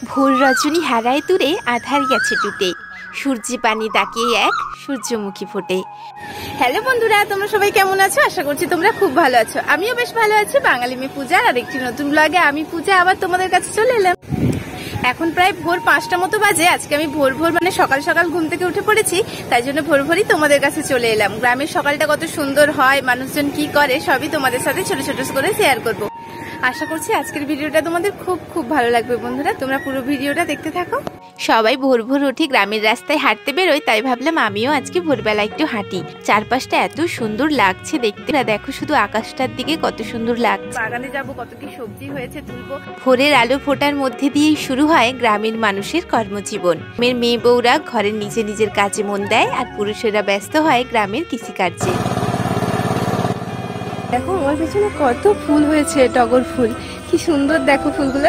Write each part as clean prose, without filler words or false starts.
ভোর রজনী হারায় দূরে, আধার গেছে টুটে, সূর্যে পানি তাকিয়ে এক সূর্যমুখী ফোটে। হ্যালো বন্ধুরা, তোমরা সবাই কেমন আছো? আশা করছি তোমরা খুব ভালো আছো। আমিও বেশ ভালো আছি। বাঙালি মেয়ে পূজার আর একটি নতুন ব্লগে আমি পূজা আবার তোমাদের কাছে চলে এলাম। এখন প্রায় ভোর 5টা মতো বাজে। আজকে আমি ভোর মানে সকাল সকাল ঘুম থেকে উঠে পড়েছি, তাই জন্য ভোরই তোমাদের কাছে চলে এলাম। গ্রামের সকালটা কত সুন্দর হয়, মানুষজন কি করে সবই তোমাদের সাথে ছোট ছোট করে শেয়ার করব। আশা করছি আজকের ভিডিওটা তোমাদের খুব খুব ভালো লাগবে। বন্ধুরা, তোমরা পুরো ভিডিওটা দেখতে থাকো। সবাই ভোর উঠে গ্রামের রাস্তায় হাঁটতে বেরোয়, তাই ভাবলাম আমিও আজকে ভোরবেলা একটু হাঁটি। চারপাশটা এত সুন্দর লাগছে দেখতে। দেখো শুধু আকাশটার দিকে কত সুন্দর লাগছে। বাগানে যাব, কত কি সবজি হয়েছে তুলবো। ভোরের আলো ফোটার মধ্যে দিয়েই শুরু হয় গ্রামের মানুষের কর্মজীবন। মেয়ে বউরা ঘরের নিজের কাজে মন দেয়, আর পুরুষেরা ব্যস্ত হয় গ্রামের কৃষিকার্যে। দেখো আমার পেছনে কত ফুল হয়েছে, টগর ফুল। কি সুন্দর দেখো ফুলগুলো,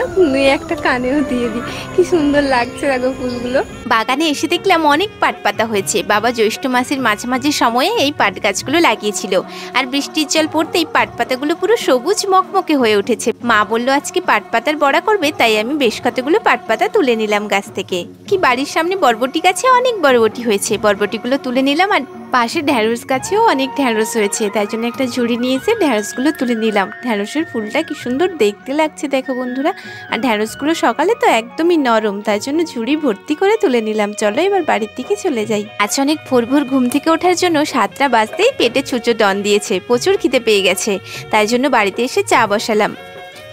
একটা কানেও দিয়ে দিই। কি সুন্দর লাগছে দেখো ফুলগুলো। বাগানে এসে দেখলাম অনেক পাট পাতা হয়েছে। বাবা জ্যৈষ্ঠ মাসের মাঝামাঝি সময়ে এই পাট গাছগুলো লাগিয়েছিল, আর বৃষ্টির জল পড়তেই পাট পাতাগুলো পুরো সবুজ মকমকে হয়ে উঠেছে। মা বললো আজকে পাট পাতার বড়া করবে, তাই আমি বেশ কতগুলো পাট পাতা তুলে নিলাম গাছ থেকে। কি বাড়ির সামনে বরবটি গাছে অনেক বরবটি হয়েছে, বরবটিগুলো তুলে নিলাম। আর পাশে ঢ্যাঁড়স গাছেও অনেক ঢ্যাঁড়স হয়েছে, তাই জন্য একটা ঝুড়ি নিয়েছে, ঢ্যাঁড়সগুলো তুলে নিলাম। ঢ্যাঁড়সের ফুলটা কি সুন্দর দেখতে লাগছে দেখো বন্ধুরা। আর ঢ্যাঁড়সগুলো সকালে তো একদমই নরম, তাই জন্য ঝুড়ি ভর্তি করে তুলে নিলাম। চলো এবার বাড়ির দিকে চলে যাই। আজ অনেক ভোর ঘুম থেকে ওঠার জন্য 7টা বাজতেই পেটে ছুঁচো ডন দিয়েছে, প্রচুর খিদে পেয়ে গেছে, তাই জন্য বাড়িতে এসে চা বসালাম।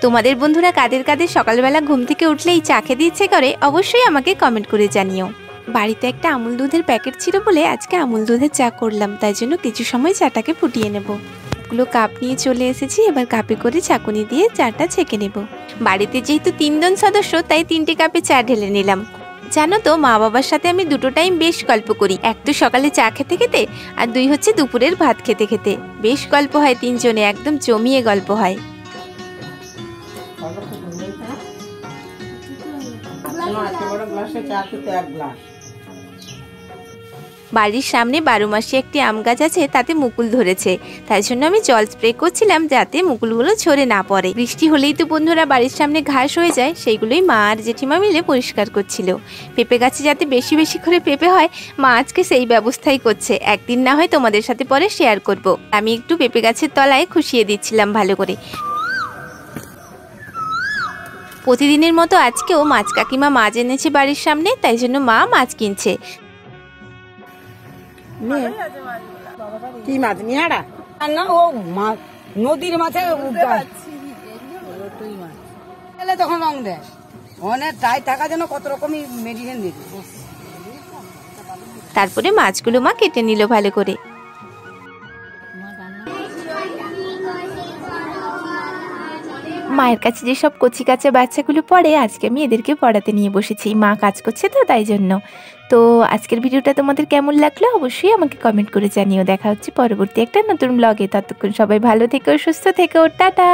তোমাদের বন্ধুরা কাদের সকালবেলা ঘুম থেকে উঠলেই চা খেতে ইচ্ছে করে, অবশ্যই আমাকে কমেন্ট করে জানিও। বাড়িতে একটা আমুল দুধের প্যাকেট ছিল বলে আজকে আমুল দুধের চা করলাম, তাই জন্য কিছু সময় চাটাকে ফুটিয়ে নেব। গুলো কাপ নিয়ে চলে এসেছি, এবার কাপে করে চাকুনি দিয়ে চাটা ছেঁকে নেব। বাড়িতে যেহেতু 3 জন সদস্য, তাই 3টে কাপে চা ঢেলে নিলাম। জানো তো, মা বাবার সাথে আমি দুটো টাইম বেশ গল্প করি। এক তো সকালে চা খেতে খেতে, আর 2 হচ্ছে দুপুরের ভাত খেতে খেতে। বেশ গল্প হয়, 3 জনে একদম জমিয়ে গল্প হয়। বাড়ির সামনে 12 মাসে একটি আম গাছ আছে, তাতে মুকুল ধরেছে, তাই জন্য আমি জল স্প্রে করছিলাম যাতে মুকুলগুলো ঝরে না পড়ে। বৃষ্টি হলেই তো বন্ধুরা বাড়ির সামনে ঘাস হয়ে যায়, সেইগুলোই মা আর জেঠিমা মিলে পরিষ্কার করছিল। পেঁপে গাছে যাতে বেশি বেশি করে পেঁপে হয়, মা আজকে সেই ব্যবস্থাই করছে। একদিন না হয় তোমাদের সাথে পরে শেয়ার করব। আমি একটু পেঁপে গাছের তলায় খুশিয়ে দিচ্ছিলাম ভালো করে। প্রতিদিনের মতো আজকেও মাছ কাকিমা মাছ এনেছে বাড়ির সামনে, তাই জন্য মা মাছ কিনছে। কি মাছ? মিয়াড়া না, ও নদীর মাছে তখন রং দেয় অনেক টাইট থাকার জন্য কত রকমই মেডিসিন দিত। তারপরে মাছগুলো মা কেটে নিল ভালো করে। মায়ের কাছে যেসব কচি কাঁচা বাচ্চাগুলো পড়ে, আজকে আমি এদেরকে পড়াতে নিয়ে বসেছি। মা কাজ করছে তো, তাই জন্য। তো আজকের ভিডিওটা তোমাদের কেমন লাগলো অবশ্যই আমাকে কমেন্ট করে জানিও। দেখা হচ্ছে পরবর্তী একটা নতুন ব্লগে। ততক্ষণ সবাই ভালো থেকো, সুস্থ থেকো, টাটা।